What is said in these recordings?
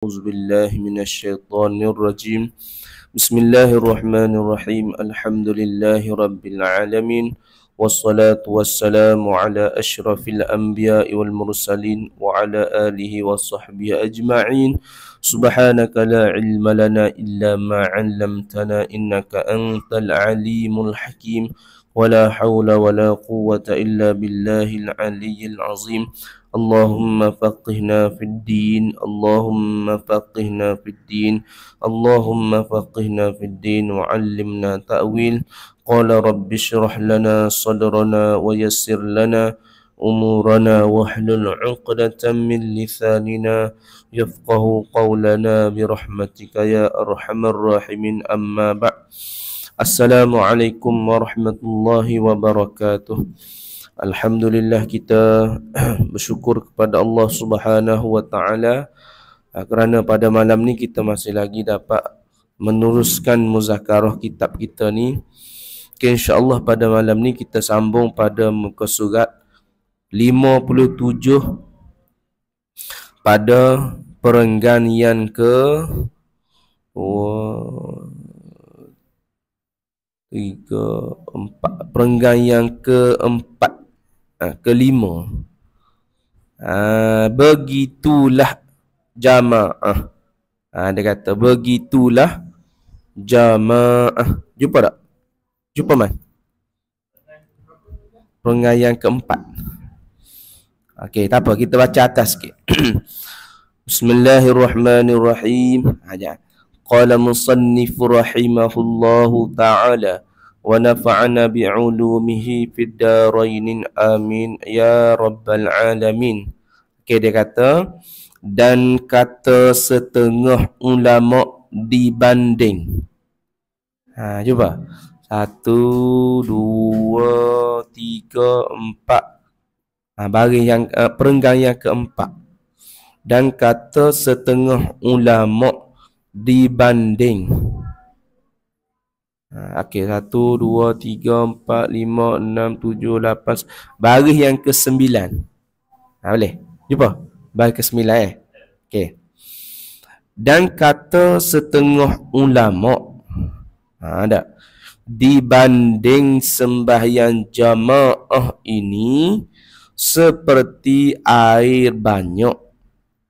أعوذ بالله من الشيطان الرجيم. بسم الله الرحمن الرحيم. الحمد لله رب العالمين، والصلاة والسلام على أشرف الأنبياء والمرسلين وعلى آله وصحبه أجمعين. سبحانك لا علم لنا إلا ما علمتنا إنك أنت العليم الحكيم، ولا حول ولا قوة إلا بالله العلي العظيم. اللهم فقهنا في الدين، اللهم فقهنا في الدين، اللهم فقهنا في الدين وعلمنا تأويل. قال رب اشرح لنا صدرنا ويسر لنا أمورنا واحلل عقدة من لساننا يفقه قولنا برحمتك يا أرحم الراحمين. أما بعد، السلام عليكم ورحمة الله وبركاته. Alhamdulillah, kita bersyukur kepada Allah Subhanahu wa taala kerana pada malam ni kita masih lagi dapat meneruskan muzakarah kitab kita ni. Okay, insya-Allah pada malam ni kita sambung pada muka surat 57 pada perenggan yang ke 4, perenggan yang keempat, kelima. Begitulah jamaah. Dia kata begitulah jamaah. Jumpa tak? Jumpa man? Perenggan yang keempat. Okey, tak apa, kita baca atas sikit. Bismillahirrahmanirrahim. Qala musannif rahimahullahu ta'ala wa nafa'ana bi'ulumihi fid darain amin ya rabbal alamin. Okey, dia kata, dan kata setengah ulama dibanding. Cuba. 1, 2, 3, 4. Baris yang perenggan yang keempat. Dan kata setengah ulama dibanding. Okey, 1, 2, 3, 4, 5, 6, 7, 8. Baris yang ke-9. Boleh? Jumpa? Baris ke-9 Okey. Dan kata setengah ulama, ada dibanding sembahyang jamaah ini seperti air banyak.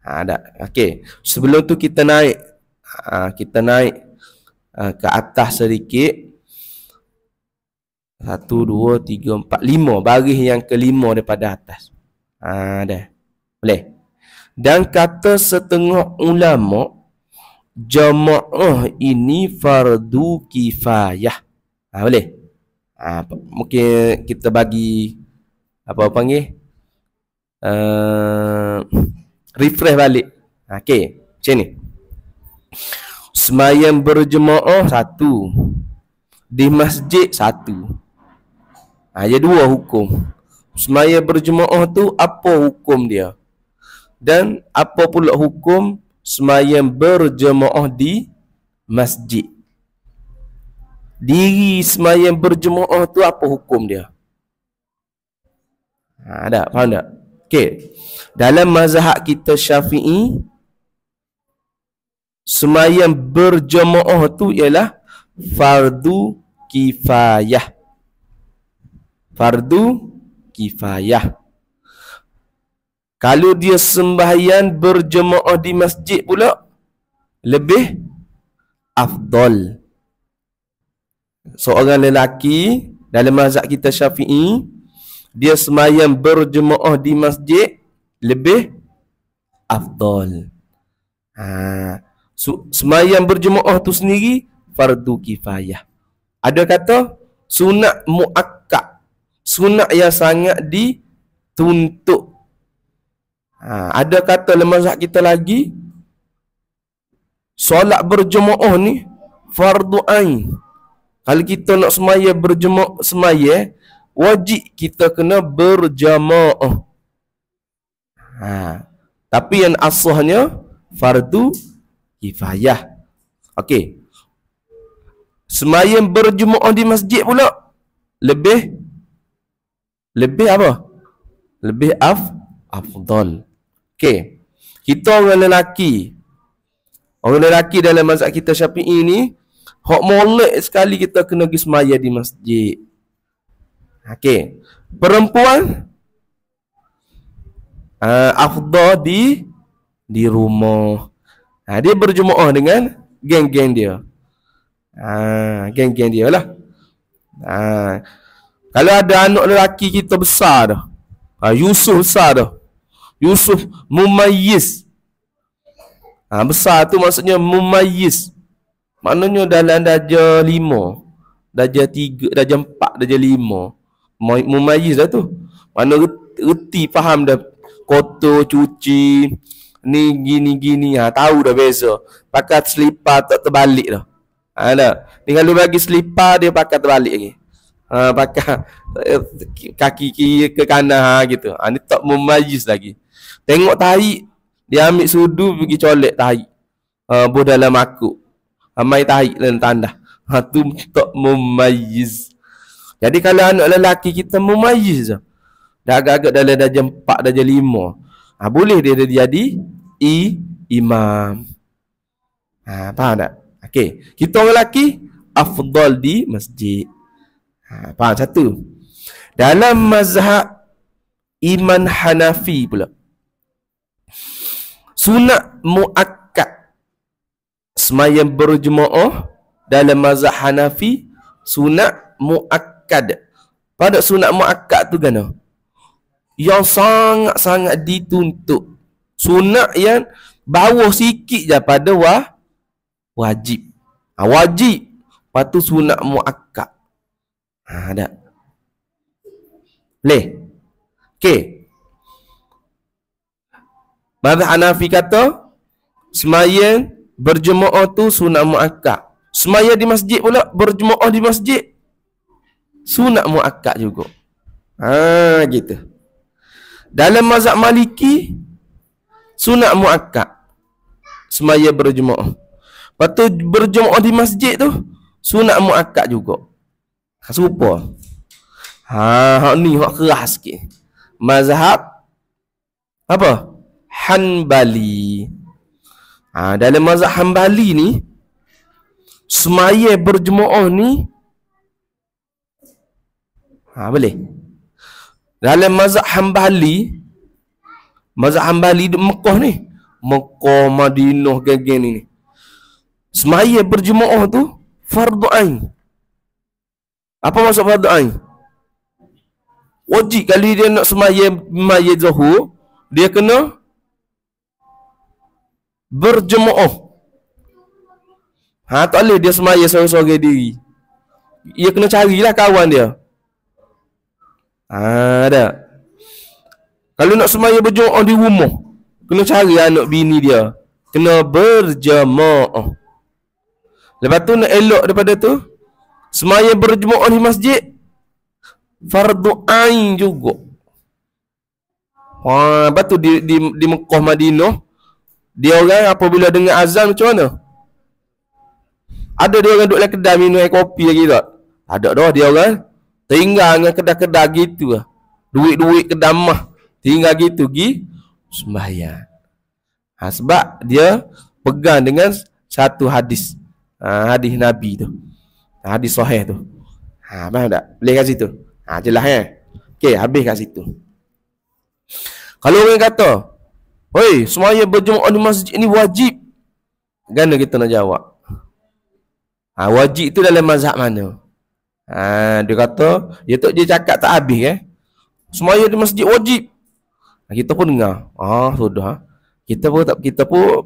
Ada. Okey. Sebelum tu kita naik. Ke atas sedikit. 1, 2, 3, 4, 5. Baris yang kelima daripada atas. Dah. Boleh. Dan kata setengah ulama, jamaah ini fardu kifayah. Boleh. Mungkin kita bagi apa panggil? Refresh balik. Okey, macam ni. Semayang berjemaah 1, di masjid 1. Ada 2 hukum. Semayang berjemaah tu apa hukum dia? Dan apa pula hukum semayang berjemaah di masjid? Diri semayang berjemaah tu apa hukum dia? Ada, faham tak? Okey. Dalam mazhab kita Syafi'i, semayang berjemaah tu ialah fardu kifayah. Fardu kifayah. Kalau dia sembahyang berjemaah di masjid pula, lebih afdal. Seorang lelaki dalam mazhab kita Syafi'i, dia semayang berjemaah di masjid lebih afdal. Semayang berjemaah tu sendiri fardu kifayah. Ada kata sunat muakkad, sunat yang sangat dituntut. Ada kata dalam mazhab kita lagi, solat berjemaah ni fardu ain. Kalau kita nak semayang berjemaah, semayang wajib kita kena berjamaah. Tapi yang asahnya fardu kifayah. Okey. Semayang berjemaah di masjid pula lebih apa? Lebih afdal. Okey. Kita orang lelaki Orang lelaki dalam mazhab kita Syafi'i ni, hak molek sekali kita kena pergi semaya di masjid. Okey. Perempuan afdal di rumah. Dia berjemaah dengan geng-geng dia. Geng-geng dia lah. Kalau ada anak lelaki kita besar dah. Yusuf besar dah. Yusuf mumayyiz. Besar tu maksudnya mumayyiz. Maknanya dalam darjah 5, darjah 3, darjah 4, darjah 5. Mumayyiz dah tu. Mana reti faham dah kotor, cuci, ni gini, tahu dah beza. Pakai selipar tak terbalik dah. Dah. Ni kalau bagi selipar dia pakai terbalik lagi. Pakai kaki kiri ke kanan gitu. Ni tak mumayyiz lagi. Tengok tahi, dia ambil sudu pergi colek tahi. Buh dalam makuk. Mai tahi dan tandah. Tu tak mumayyiz. Jadi kalau anak lelaki kita mumayyiz dah agak-agak dalam darjah 4, darjah 5. Boleh dia jadi imam. Faham tak? Okey. Kita orang lelaki afdal di masjid. Faham satu. Dalam mazhab Imam Hanafi pula, sunat muakkad sembahyang berjemaah dalam mazhab Hanafi sunat muakkad. Pada sunat muakkad tu kan yang sangat-sangat dituntut. Sunat yang bawah sikit je pada wajib. Wajib. Lepas tu sunat muakkad. Ada. Boleh? Okey. Mazhab Hanafi kata sembahyang berjemaah tu sunat muakkad. Sembahyang di masjid pula, berjemaah di masjid, sunat muakkad juga. Gitu. Dalam mazhab Maliki sunat muakkad sembahyang berjemaah. Lepas tu berjemaah di masjid tu sunat muakkad juga. Serupa. Hak ni hak keras sikit. Mazhab apa? Hanbali. Dalam mazhab Hanbali ni sembahyang berjemaah ni boleh. Dalam mazhab Hanbali di Mekah ni, Mekah, Madinah, geng-geng ni, sembahyang berjemaah tu fardu ain. Apa maksud fardu ain? Wajib kali dia nak sembahyang zuhur, dia kena berjemaah. Tak boleh dia sembahyang seorang-seorang diri. Dia kena carilah kawan dia. Ada. Kalau nak sembahyang berjemaah di rumah, kena cari anak bini dia. Kena berjemaah. Lepas tu nak elok daripada tu, sembahyang berjemaah di masjid fardu ain juga. Lepas tu di Mekah, Madinah, dia orang apabila dengar azan macam mana? Ada dia orang duduk dalam kedai minum air kopi lagi tak? Ada dah dia orang tinggal dengan kedai-kedai gitu lah. Duit-duit kedai mah tinggal gitu pergi sembahyang. Sebab dia pegang dengan satu hadis. Hadis Nabi tu. Hadis sahih tu. Faham tak? Boleh kat situ. Jelas Okey, habis kat situ. Kalau orang kata, "Oi, sembahyang berjemaah di masjid ni wajib." Gana kita nak jawab. Wajib tu dalam mazhab mana? Dia kata, dia cakap tak habis sembahyang di masjid wajib. Kita pun dengar. Sudah. Kita pun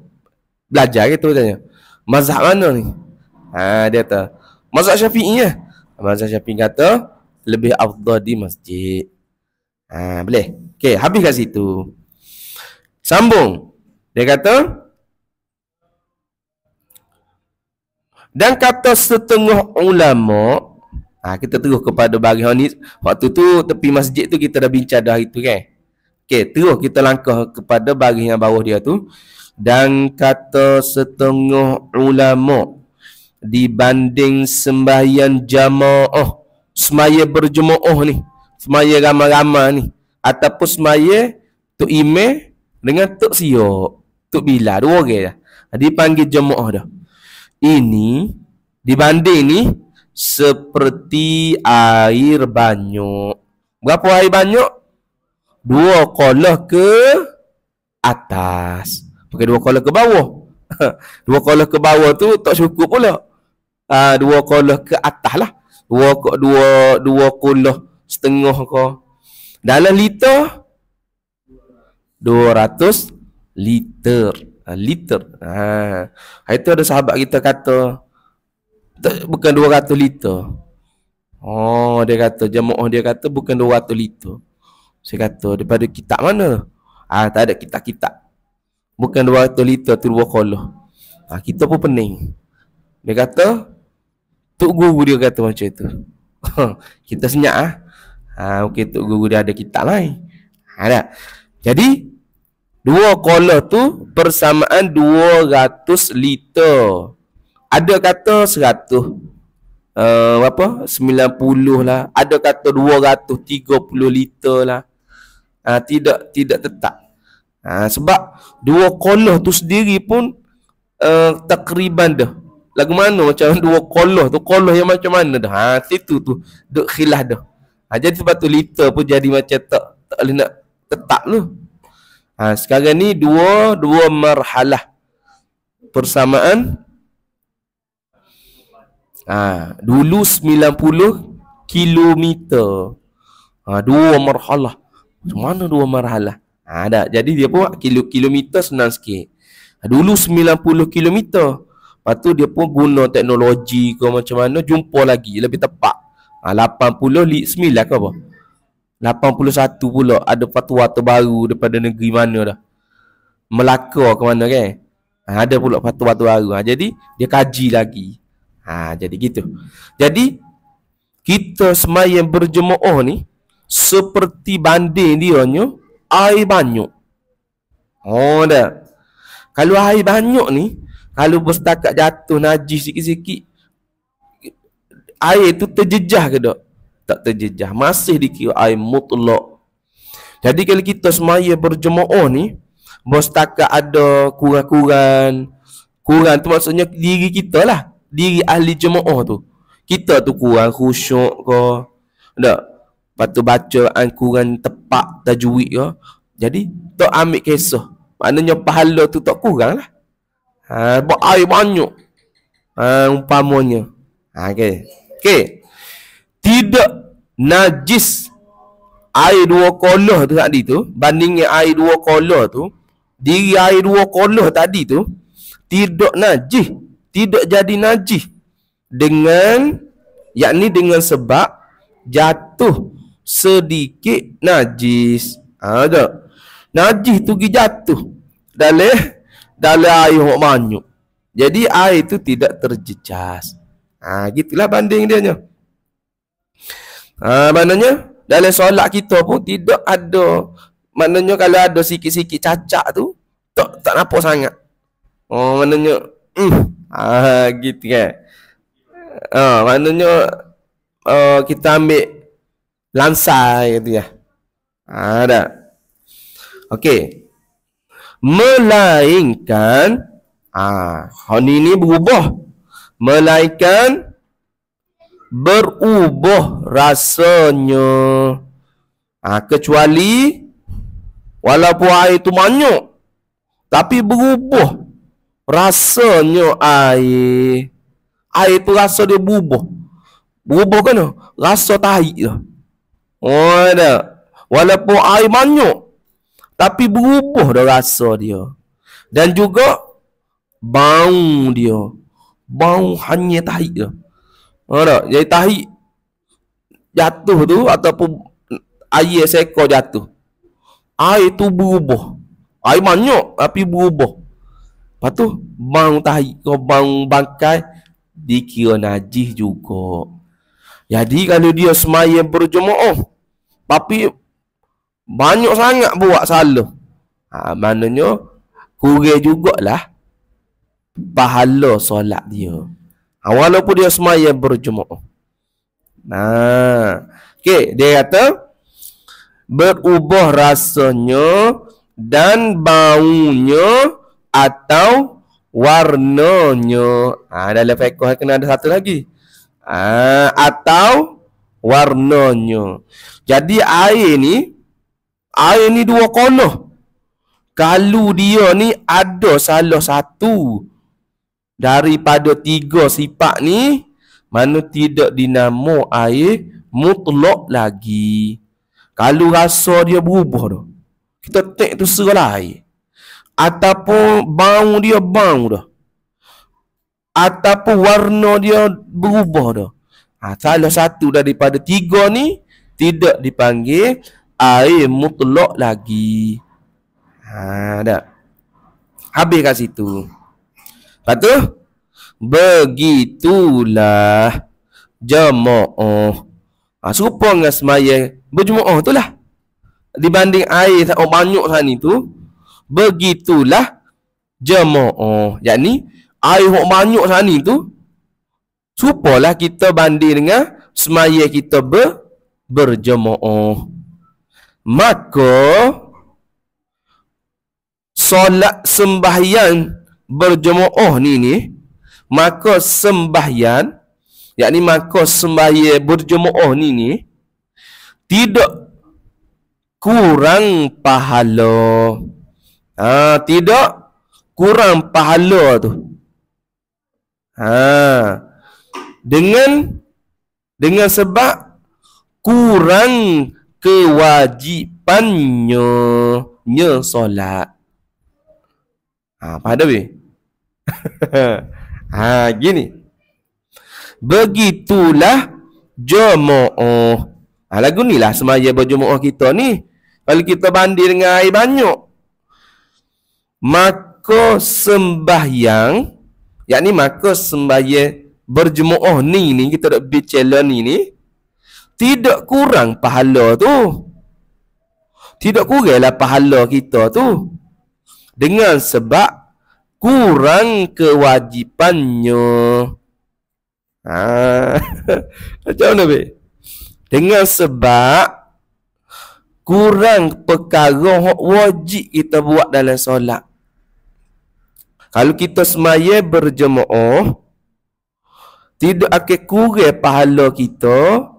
belajar kita tanya. Mazhab mana ni? Dia kata, mazhab Syafi'i Mazhab Syafi'i kata lebih afdal di masjid. Boleh. Okey, habis kat situ. Sambung. Dia kata, dan kata setengah ulama, kita terus kepada bahagian ni. Waktu tu tepi masjid tu kita dah bincang dah itu kan. Okey, terus kita langkah kepada bahagian bawah dia tu. Dan kata setengah ulama dibanding sembahyang jamaah, sembahyang berjemaah ni, sembahyang ramai-ramai ni, ataupun sembahyang tok imam dengan tok siok, tok bila, dua orang dah. Dipanggil jemaah dah. Ini dibanding ni seperti air banyak. Berapa air banyak? 2 kolah ke atas. Bukan 2 kolah ke bawah. 2 kolah ke bawah tu tak cukup pula. 2 kolah ke atas lah. 2 kolah setengah ke. Dalam liter 200 liter. Liter. Itu ada sahabat kita kata bukan 200 liter. Oh, dia kata jemaah dia kata bukan 200 liter. Saya kata daripada kitab mana? Tak ada kitab-kitab. Bukan 200 liter tu 2 kolah. Kita pun pening. Dia kata tok guru dia kata macam tu. Kita senyap mungkin tok guru dia ada kitab lain. Ada. Jadi 2 kolah tu persamaan 200 liter. Ada kata 100 90 lah, ada kata 230 liter lah. Tidak tetap. Sebab 2 kolah tu sendiri pun takriban dah. Lagu mana macam 2 kolah tu, kolah yang macam mana dah. Situ tu duk khilaf dah. Jadi sebab tu liter pun jadi macam tak boleh nak tetap tu. Sekarang ni dua marhalah persamaan. Dulu 90 kilometer. 2 marhalah. Macam mana 2 marhalah? Ada. Jadi dia pun kilometer senang sikit. Dulu 90 kilometer. Lepas tu dia pun guna teknologi ke macam mana, jumpa lagi lebih tepat. 89 ke apa? 81 pula ada fatwa terbaru daripada negeri mana dah. Melaka ke mana kan? Ada pula fatwa terbaru. Jadi dia kaji lagi. Jadi gitu. Jadi kita semayang berjemaah ni seperti banding dia nya air banyak. Dah. Kalau air banyak ni, kalau bersetakat jatuh najis sikit-sikit, air tu terjejah ke tak? Tak terjejah. Masih dikira air mutlak. Jadi kalau kita semayang berjemaah ni, bersetakat ada kurang-kurang. Kurang tu maksudnya diri kita lah. Diri ahli jemaah tu. Kita tu kurang khusyuk ke. Tak? Lepas tu bacaan kurang tepat tajwid ke. Jadi tak ambil kisah. Maknanya pahala tu tak kurang lah. Buat air banyak. Umpamanya. Okay. Tidak najis air 2 kolah tu tadi tu. Bandingnya air 2 kolah tu. Diri air 2 kolah tadi tu. Tidak najis. Tidak jadi najis dengan yakni dengan sebab jatuh sedikit najis. Ada. Najis tu pergi jatuh dalam air yang banyak. Jadi air tu tidak terjejas. Gitulah banding dia nya. Maknanya dalam solat kita pun tidak ada, maknanya kalau ada sikit-sikit cacat tu tak nampak sangat. Maknanya gitu kan. Maknanya kita ambil lansai gitu ya. Ada. Okey. Melainkan ini berubah. Melainkan berubah rasanya. Kecuali walaupun air itu banyak tapi berubah rasanya air. Air tu rasa dia berubah. Berubah kan? Rasa tahi tu. Ada. Walaupun air banyak tapi berubah dah rasa dia. Dan juga bau dia. Bau hanya tahi dia. Ada. Jadi tahi jatuh tu ataupun air seekor jatuh. Air tu berubah. Air banyak tapi berubah. Lepas tu bau tahi ke bau bangkai dikira najis juga. Jadi kalau dia semayang berjemaah tapi banyak sangat buat salah, maknanya kurang jugalah pahala solat dia. Walaupun dia semayang berjemaah. Okey, dia kata berubah rasanya dan baunya atau warnanya. Dalam fiqh kena ada satu lagi. Atau warnanya. Jadi air ni dua kono. Kalau dia ni ada salah satu daripada tiga sifat ni, mana tidak dinamo air mutlak lagi. Kalau rasa dia berubah dah, kita tek tu serah air. Ataupun bau dia bau dah. Ataupun warna dia berubah dah. Salah satu daripada tiga ni tidak dipanggil air mutlak lagi. Dah. Habis kat situ. Lepas tu, begitulah jemaah. Serupa dengan semaya berjemaah tu lah. Dibanding air banyak sana tu, begitulah jemaah. Yakni air banyak sana tu, serupalah kita banding dengan semaya kita berjemaah. Maka solat sembahyang berjemaah ni, maka sembahyang, yakni maka sembahyang berjemaah ni tidak kurang pahala. Tidak kurang pahala tu. Dengan sebab kurang kewajipannya solat. Pada be. Gini. Begitulah jemaah. Lagu ni lah semaya berjemaah kita ni. Kalau kita banding dengan air banyak, maka sembahyang, yakni maka sembahyang berjemaah ni kita nak bicara ni tidak kurang pahala tu. Tidak kuranglah pahala kita tu. Dengan sebab kurang kewajipannya. Macam mana be? Dengan sebab kurang perkara wajib kita buat dalam solat. Kalau kita semaya berjemaah, tidak akan kurang pahala kita,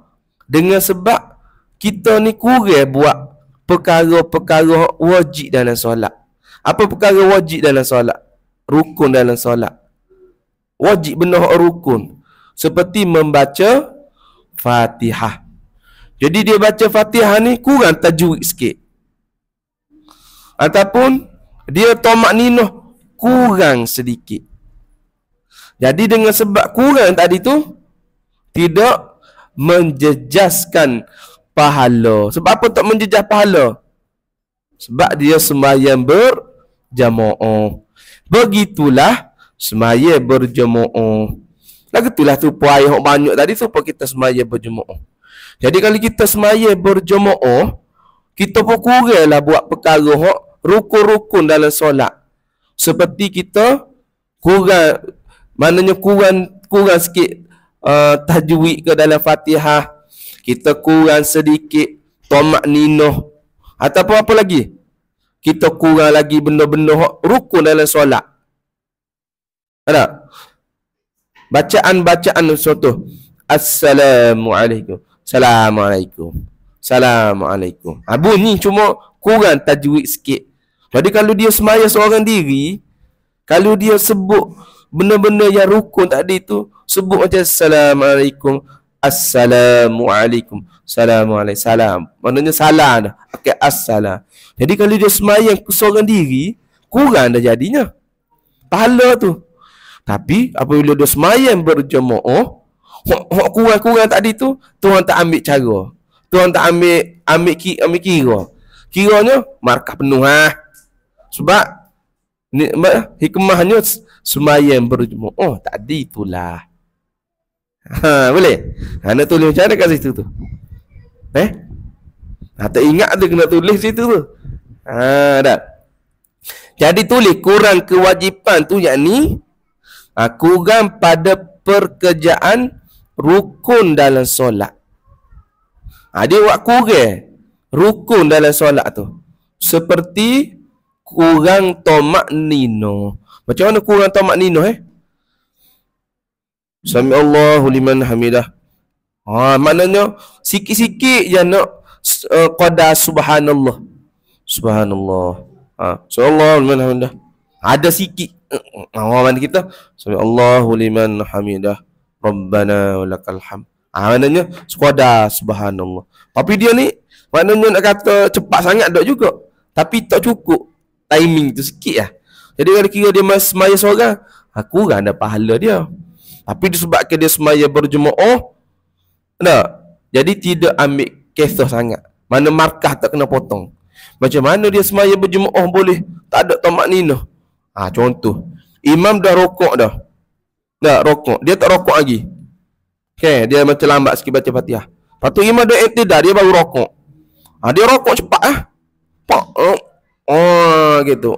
dengan sebab kita ni kurang buat perkara-perkara wajib dalam solat. Apa perkara wajib dalam solat? Rukun dalam solat. Wajib benar rukun. Seperti membaca Fatihah. Jadi dia baca Fatihah ni kurang tajwid sikit. Ataupun dia tomak ninah kurang sedikit. Jadi dengan sebab kurang tadi tu, tidak menjejaskan pahala. Sebab apa tak menjejas pahala? Sebab dia sembahyang berjemaah. Begitulah sembahyang berjemaah. Lagu itulah tu puai hok banyak tadi tu kita sembahyang berjemaah. Jadi kalau kita sembahyang berjemaah, kita pun kuranglah buat perkara hok rukun-rukun dalam solat. Seperti kita kurang, maknanya kurang sikit tajwid ke dalam Fatihah. Kita kurang sedikit tomak ninah. Ataupun apa lagi? Kita kurang lagi benda-benda rukun dalam solat. Ada? Bacaan-bacaan contoh. Assalamualaikum. Assalamualaikum. Assalamualaikum. Bunyi cuma kurang tajwid sikit. Jadi kalau dia semaya seorang diri, kalau dia sebut benda-benda yang rukun tadi tu, sebut macam Assalamualaikum. Assalamualaikum. Assalamualaikum. Salam. Maknanya salam dah. Okay, assalam. Jadi kalau dia semayang seorang diri, kurang dah jadinya pahala tu. Tapi apabila dia semayang berjemaah, kurang-kurang tadi tu, Tuhan tak ambil cara. Tuhan tak ambil kira. Kiranya markah penuh Sebab hikmahnya semayang berjemaah tadi itulah. Boleh? Nak tulis macam mana kat situ tu? Tak ingat tu kena tulis situ tu. Dah. Jadi tulis kurang kewajipan tu, yakni kurang pada pekerjaan rukun dalam solat. Dia buat kurang rukun dalam solat tu. Seperti kurang tomak nino. Macam mana kurang tomak nino Sami Allahu liman hamidah. Maknanya sikit-sikit je nak qadar subhanallah. Subhanallah. Subhanallah liman hamidah. Ada sikit. Mana kita Sami Allahu liman hamidah. Rabbana walakal hamd. Maknanya sekadar subhanallah. Tapi dia ni maknanya nak kata cepat sangat tak juga. Tapi tak cukup. Timing tu sikit lah. Jadi kalau kira dia semaya seorang, kurang dah pahala dia. Tapi disebabkan dia semaya berjemaah, tak? Jadi tidak ambil kisah sangat. Mana markah tak kena potong. Macam mana dia semaya berjemaah boleh tak ada tamak nina? Contoh. Imam dah rokok dah. Dah rokok. Dia tak rokok lagi. Okay, dia macam lambat sikit baca Fatihah. Lepas tu imam dah iktidar, dia baru rokok. Dia rokok cepat Pak. Gitu.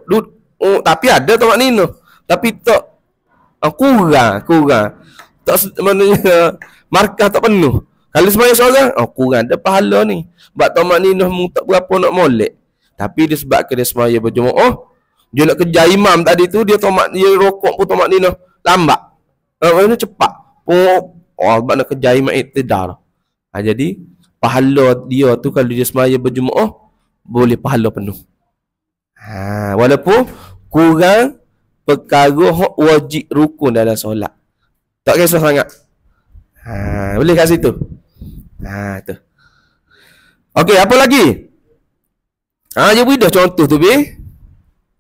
Tapi ada tamak nina. Tapi tak kurang. Tak maknanya markah tak penuh. Kalau semaya seorang, kurang ada pahala ni. Sebab tamak nina tak berapa nak molek. Tapi disebabkan dia semaya berjemaah, dia nak kejar imam tadi tu, dia rokok pun tamak nina lambat. Maknanya cepat. Sebab nak kejar imam iktidar. Jadi pahala dia tu kalau dia semaya berjemaah boleh pahala penuh. Walaupun kurang perkara wajib rukun dalam solat. Tak kisah sangat. Boleh kat situ. Tu. Okey, apa lagi? Ya beri contoh tu be.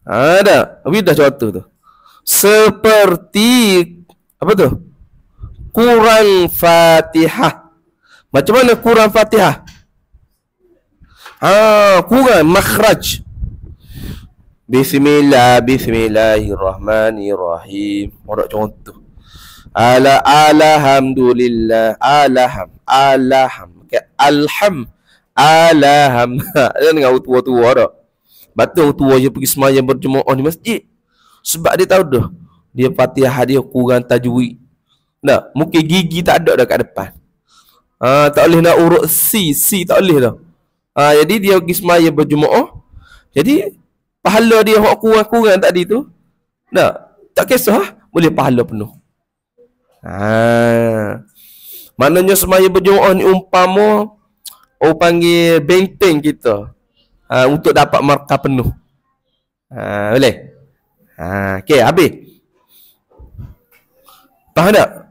Ada. Beri contoh tu. Seperti apa tu? Kurang Fatihah. Macam mana kurang Fatihah? Kurang makhraj. Bismillahirrahmanirrahim. Ada contoh. Alhamdulillah. Alham. Dia dengan tua-tua dah. Betul tua je pergi semaya berjemaah di masjid. Sebab dia tahu dah. Dia Fatihah dia kurang tajwid. Mungkin gigi tak ada dah kat depan. Tak boleh nak urut C tak boleh dah. Jadi dia pergi semaya berjemaah. Jadi pahala dia hak kurang-kurang tadi tu, tak kisah, boleh pahala penuh. Maknanya semaya berjemaah ni umpama orang panggil benteng kita untuk dapat markah penuh. Boleh? Okey, habis. Faham tak?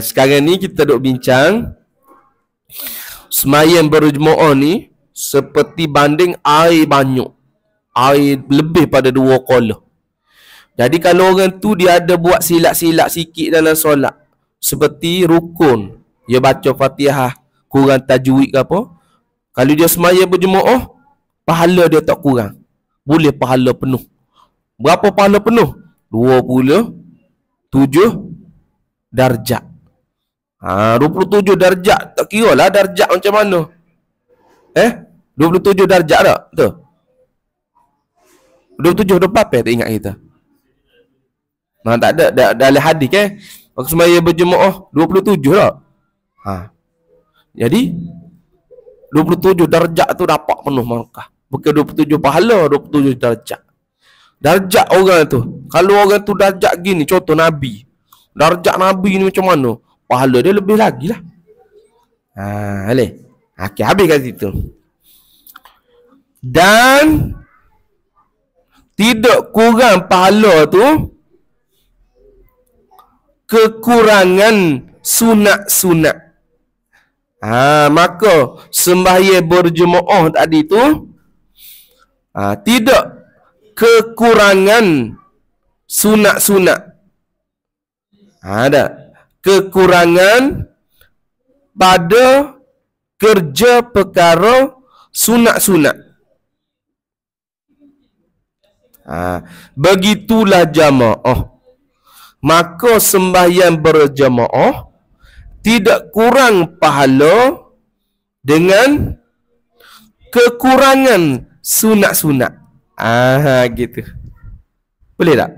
Sekarang ni kita duk bincang sembahyang berjemaah ni seperti banding air banyak. Air lebih pada 2 kolah. Jadi kalau orang tu dia ada buat silap-silap sikit dalam solat, seperti rukun, dia baca Fatihah kurang tajwid ke apa, kalau dia semaya berjemaah, pahala dia tak kurang. Boleh pahala penuh. Berapa pahala penuh? 27 darjat. 27 darjat. Tak kira lah darjat macam mana. 27 darjat tak? Betul? 27 apa tak ingat kita? Tak ada dalam hadis waktu semaya berjemaah 27 tak? Jadi 27 darjat tu dapat penuh markah. Bukan 27 pahala, 27 darjat. Darjat orang tu. Kalau orang tu darjat gini, contoh Nabi. Darjat Nabi ni macam mana? Pahala dia lebih lagi lah. Boleh? Okay, habis kat situ. Dan tidak kurang pahala tu kekurangan sunat-sunat. Maka sembahyang berjemaah tadi tu tidak kekurangan sunat-sunat. Ada kekurangan pada kerja perkara sunat-sunat. Begitulah jamaah. Maka sembahyang berjamaah tidak kurang pahala dengan kekurangan sunat-sunat. Gitu. Boleh tak?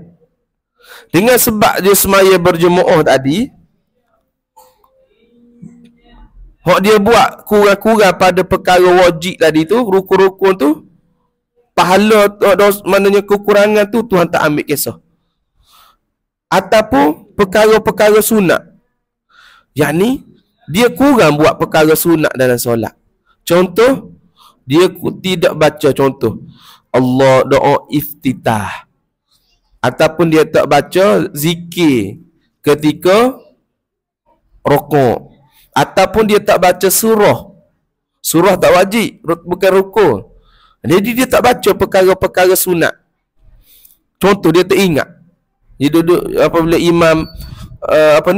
Dengan sebab dia semaya berjemaah tadi, hak dia buat kurang-kurang pada perkara wajib tadi tu, rukun-rukun tu, pahala maknanya kekurangan tu Tuhan tak ambil kisah. Ataupun perkara-perkara sunat, yakni dia kurang buat perkara sunat dalam solat. Contoh, dia tidak baca, contoh Allah doa iftitah, ataupun dia tak baca zikir ketika rukuk, ataupun dia tak baca surah tak wajib, bukan rukun. Jadi dia tak baca perkara-perkara sunat. Contoh, dia teringat, dia duduk apabila imam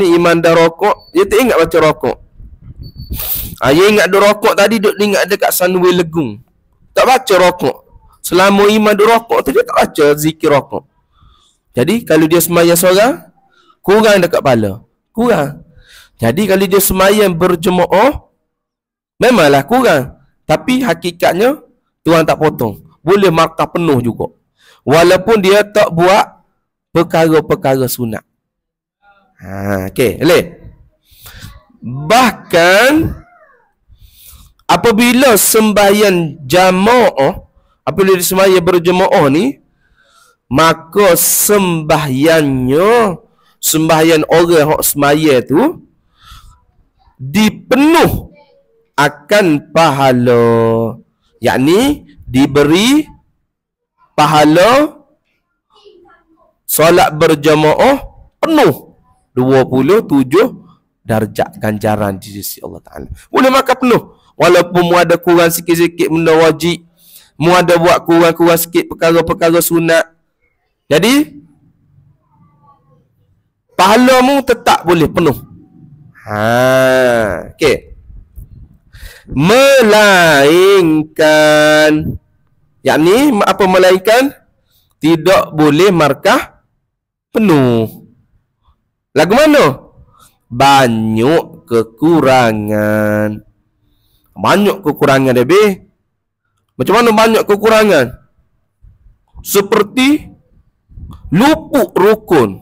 imam dah rokok, dia tak ingat baca rokok. Dia ingat dia rokok tadi, duduk ingat dekat Sunway Legung, tak baca rokok. Selama imam dia rokok tu, dia tak baca zikir rokok. Jadi kalau dia sembahyang seorang, kurang dekat kepala, kurang. Jadi kalau dia sembahyang berjemaah, memanglah kurang, tapi hakikatnya Tuhan tak potong, boleh markah penuh juga, walaupun dia tak buat perkara-perkara sunat. Okey, boleh. Bahkan apabila sembahyang jamaah, apabila sembahyang berjemaah ni, maka sembahyang orang hak sembahyang tu dipenuh akan pahala, yakni diberi pahala solat berjamaah penuh 27 darjat ganjaran di sisi Allah Ta'ala. Boleh makan penuh, walaupun mu ada kurang sikit-sikit benda wajib, mu ada buat kurang-kurang sikit perkara-perkara sunat, jadi pahala mu tetap boleh penuh. Okey. Melainkan, yakni apa melainkan? Tidak boleh markah penuh. Lagu mana? Banyak kekurangan. Banyak kekurangan lebih. Macam mana banyak kekurangan? Seperti luput rukun.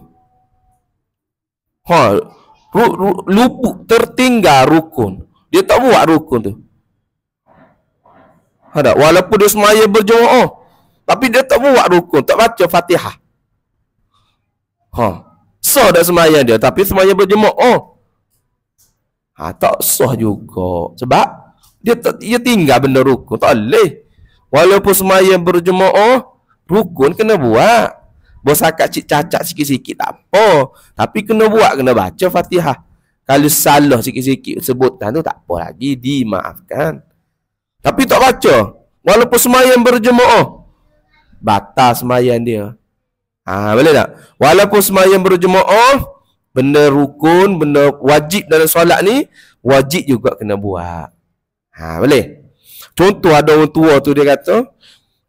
Luput, tertinggal rukun. Dia tak buat rukun tu. Ada, walaupun dia semaya berjemaah, tapi dia tak buat rukun, tak baca Fatihah. Sah dah semaya dia, tapi semaya berjemaah. Tak sah juga. Sebab dia tinggal benda rukun, tak boleh. Walaupun semaya berjemaah, rukun kena buat. Bersakat cik cacat sikit-sikit tak apa, tapi kena buat, kena baca Fatihah. Kalau salah sikit-sikit sebutan tu tak apa lagi, dimaafkan. Tapi tak baca, walaupun sembahyang berjemaah, batal sembahyang dia. Boleh tak? Walaupun sembahyang berjemaah, benda rukun, benda wajib dalam solat ni, wajib juga kena buat. Boleh? Contoh, ada orang tua tu, dia kata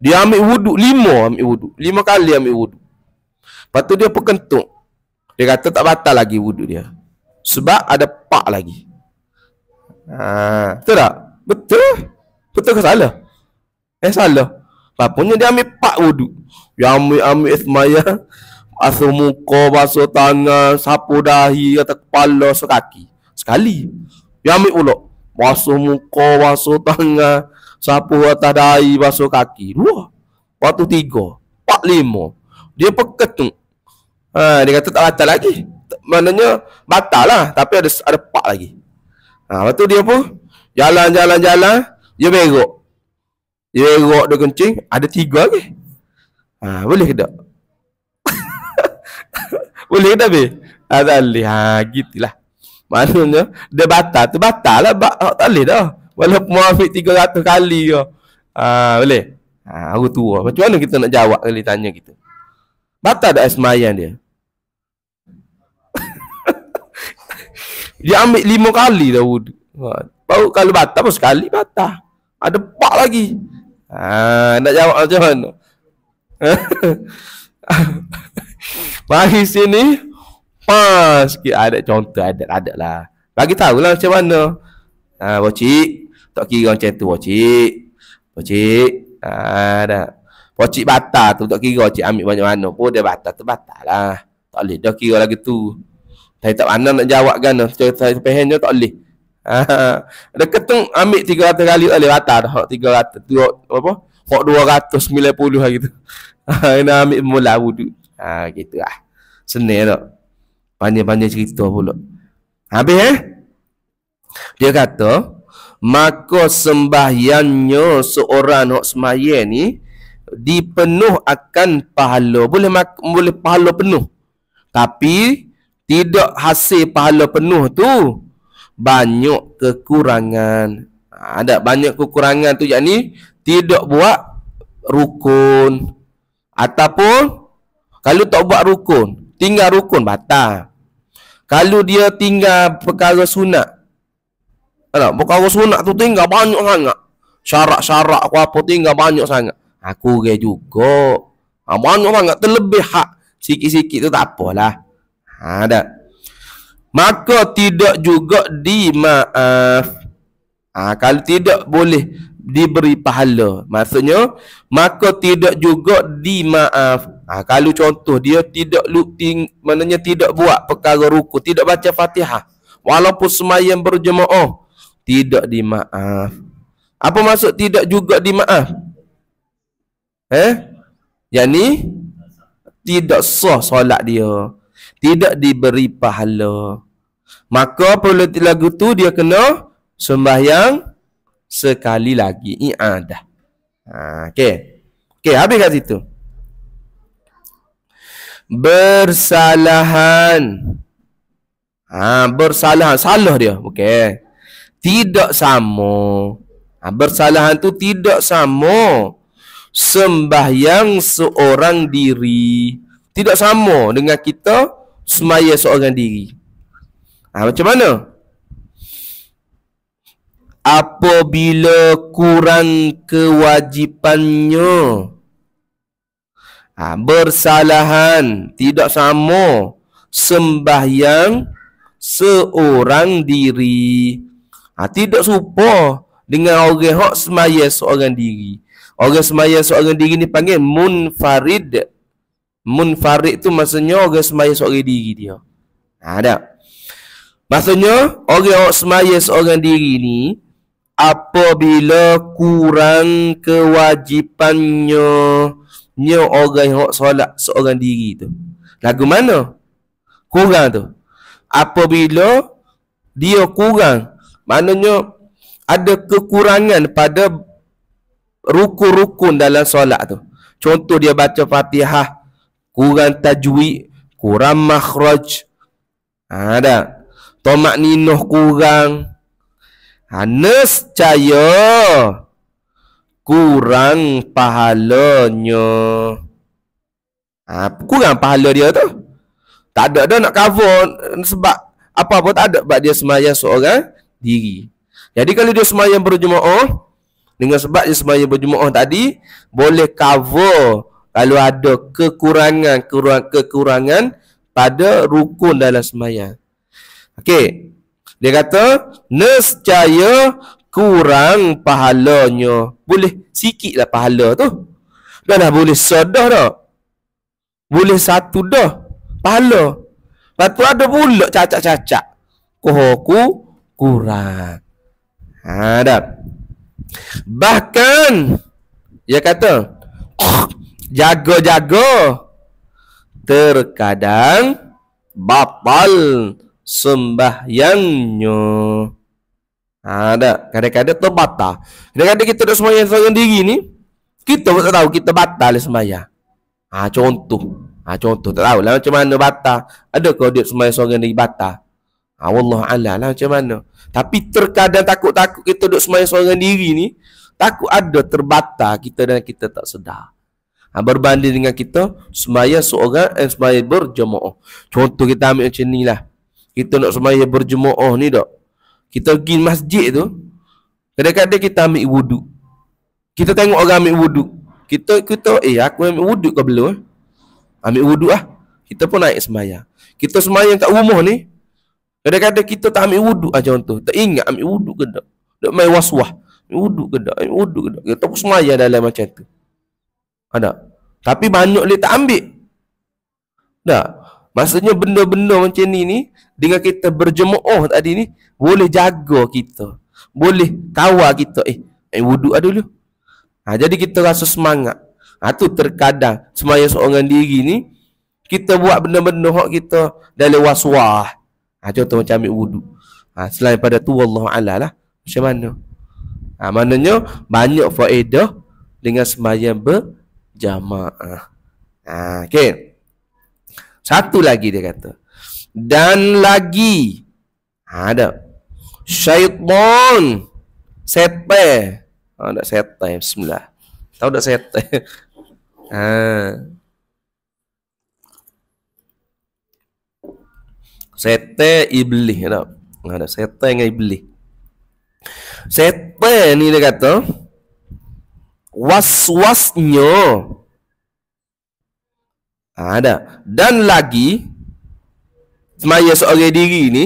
dia ambil wuduk 5 kali ambil wuduk. Lepas tu dia perkentut. Dia kata tak batal lagi wuduk dia, sebab ada pak lagi. Betul tak? Betul? Betul ke salah? Salah. Bapaknya dia ambil pak wuduk. Dia ambil semayang, basuh muka, basuh tangan, sapu dahi, atas kepala, sekaki. Sekali. Dia ambil pula, basuh muka, basuh tangan, sapu atas dahi, basuh kaki. 2. Lepas tu 3, 4, 5. Dia perketung. Dia kata tak batal lagi. Maknanya batal lah, tapi ada pak lagi. Lepas tu dia pun jalan, dia berok. Dia kencing, ada 3 lagi. Boleh ke tak? Boleh ke tak, Be? Tak boleh. Gitulah. Maknanya dia batal, tu batal lah. Tak boleh dah. Walaupun ambil 300 kali ke. Boleh? Aku tua. Macam mana kita nak jawab kali tanya kita? Batal tak semayang dia? Dia ambil 5 kali dah wuduk. Baru kalau batal pun sekali batal. Ada pak lagi. Nak jawab macam mana? Mari sini. Pas sikit ada contoh, ada lah. Bagi tahulah macam mana. Bocik, tak kira macam tu bocik. Dah. Bocik batal tu tak kira bocik ambil banyak mana pun dia batal tu batal lah. Tak boleh dah kira lagi tu. Saya tak pandai nak jawab kan. Saya faham tak boleh. Ada ketung ambil 300 kali tak boleh batal dah. 300 tu apa? Hok 290 hari tu. Nak ambil mula wuduk. Gitu lah. Senang tak? Panjang-panjang cerita pula. Habis dia kata, maka sembahyangnya seorang hok sembahyang ni dipenuh akan pahala. Boleh pahala penuh. Tapi tidak hasil pahala penuh tu banyak kekurangan. Ada banyak kekurangan tu, yakni tidak buat rukun, ataupun kalau tak buat rukun, tinggal rukun batal. Kalau dia tinggal perkara sunat, perkara sunat tu tinggal banyak sangat, syarat-syarat aku apa tinggal banyak sangat, aku ge juga. Banyak sangat, terlebih hak sikit-sikit tu tak apalah. Ada. Maka tidak juga dimaaf. Kalau tidak boleh diberi pahala. Maksudnya, maka tidak juga dimaaf. Kalau contoh dia maknanya tidak buat perkara rukun, tidak baca Fatihah, walaupun sembahyang berjemaah, tidak dimaaf. Apa maksud tidak juga dimaaf? Yakni tidak sah solat dia, tidak diberi pahala. Maka apabila lagu tu dia kena sembahyang sekali lagi, i'adah. Okey, habis kat situ. Bersalahan. Bersalahan, salah dia. Okey. Tidak sama. Bersalahan tu tidak sama sembahyang seorang diri. Tidak sama dengan kita sembahyang seorang diri. Macam mana? Apabila kurang kewajipannya. Bersalahan tidak sama sembahyang seorang diri. Tidak serupa dengan orang hak sembahyang seorang diri. Orang sembahyang seorang diri ni panggil munfarid. Munfarid tu maksudnya orang sembahyang seorang diri dia. Ada. Maksudnya orang hak sembahyang seorang diri ni apabila kurang kewajipannya, orang hak solat seorang diri tu. Lagu mana? Kurang tu. Apabila dia kurang, maknanya ada kekurangan pada rukun-rukun dalam solat tu. Contoh dia baca Fatihah, kurang tajwid, kurang makhraj. Ada. Tomak ninoh kurang. Nescaya kurang pahalanya. Kurang pahala dia tu. Tak ada dah nak cover sebab apa pun tak ada, sebab dia sembahyang seorang diri. Jadi kalau dia sembahyang berjemaah, dengan sebab dia sembahyang berjemaah tadi, boleh cover kalau ada kekurangan pada rukun dalam sembahyang. Okey. Dia kata nescaya kurang pahalanya. Boleh sikitlah pahala tu. Dah boleh sedah dah. Boleh satu dah pahala. Lepas tu ada pula cacat-cacat. Aku kurang. Dah. Bahkan dia kata jaga-jaga terkadang batal sembahyangnya. Ada kadang-kadang terbatal. Kadang-kadang kita duk sembahyang seorang diri ni, kita pun tak tahu kita batal sembahyang. Contoh tak tahu lah macam mana batal. Adakah dia sembahyang seorang diri batal? Wallahu a'lam lah macam mana. Tapi terkadang takut-takut kita duk sembahyang seorang diri ni, takut ada terbatal kita dan kita tak sedar. Berbanding dengan kita sembahyang seorang sembahyang berjemaah. Contoh kita ambil macam ni lah. Kita nak sembahyang berjemaah ni tak, kita pergi masjid tu, kadang-kadang kita ambil wuduk. Kita tengok orang ambil wuduk, kita aku ambil wuduk ke belum? Ambil wuduk lah. Kita pun naik sembahyang. Kita sembahyang kat rumah ni, kadang-kadang kita tak ambil wuduk contoh. Tak ingat ambil wuduk ke tak. Tak main waswah. Ambil wuduk ke tak? Ambil wuduk ke tak? Kita pun sembahyang dalam macam tu. Ada. Tapi banyak dia tak ambil. Tak. Maksudnya benda-benda macam ni dengan kita berjemaah tadi ni boleh jaga kita. Boleh kawal kita. Wuduk dulu. Jadi kita rasa semangat. Tu terkadang sembahyang seorang diri ni kita buat benda-benda hak kita dalam was-was. Contoh macam ambil wudu. Selain pada tu wallahu a'lam lah. Macam mana? Maknanya banyak faedah dengan sembahyang berjamaah. Okey. Satu lagi dia kata. Dan lagi ada syaitan, setan. Tak setan, bismillah. Tahu tak setan? Setan iblis tak? Ada setan dengan iblis. Setan ni dia kata was-wasnya ada. Dan lagi semaya seorang diri ni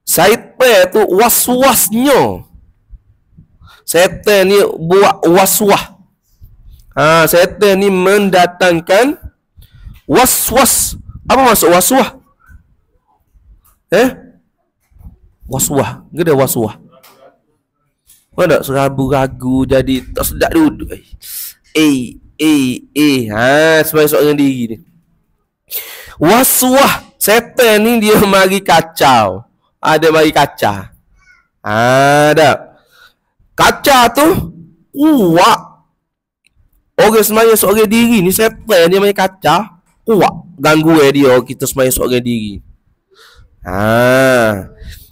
syaitan tu was-wasnya. Setan ni buat was-was. Setan ni mendatangkan was-was. Apa maksud was-was? Was-was. Gede was-was. Mana serabu-ragu jadi tak sedap duduk. Sebagai seorang diri ni. Was-was. Setan ni dia mari kacau. Ada mari kacau. Ada. Kacau tu kuat. Orang semaya seorang diri ni setan dia mari kacau. Kuat. Gangguan dia kita semaya seorang diri.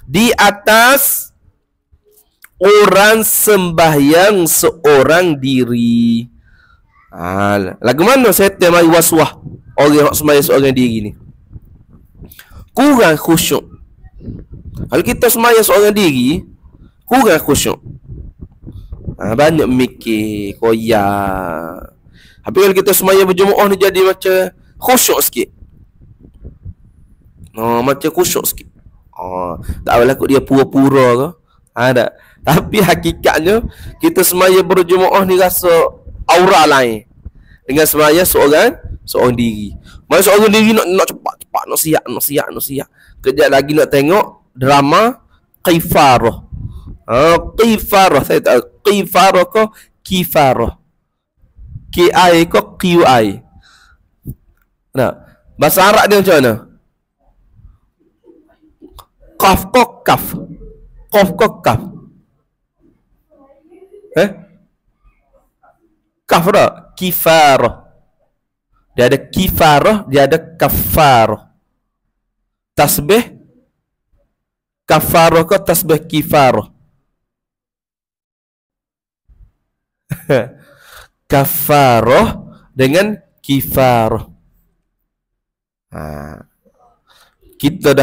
Di atas orang sembahyang seorang diri. Lagu mana setan mari was-was orang sembahyang seorang diri ni? Kurang khusyuk. Kalau kita sembahyang seorang diri, kurang khusyuk. Banyak mikir, koyak. Tapi kalau kita sembahyang berjemaah ni jadi macam khusyuk sikit. Macam khusyuk sikit. Tak apalah kot dia pura-pura ke. Tak. Tapi hakikatnya kita sembahyang berjemaah ni rasa aura lain dengan sembahyang seorang diri. Masa seorang diri nak cepat-cepat, nak siap. Kejap lagi nak tengok drama Qifarah. Qifarah, saya tahu Qifarah ke Kifarah. Ki-I ke Q-I. Bahasa Arab dia macam mana? Qaf ke kaf? Qaf ke kaf? Kaf tak? Kifarah. Dia ada kifarah, dia ada kafarah. Tasbih kafarah ke tasbih kifarah? Kafarah dengan kifarah. Kita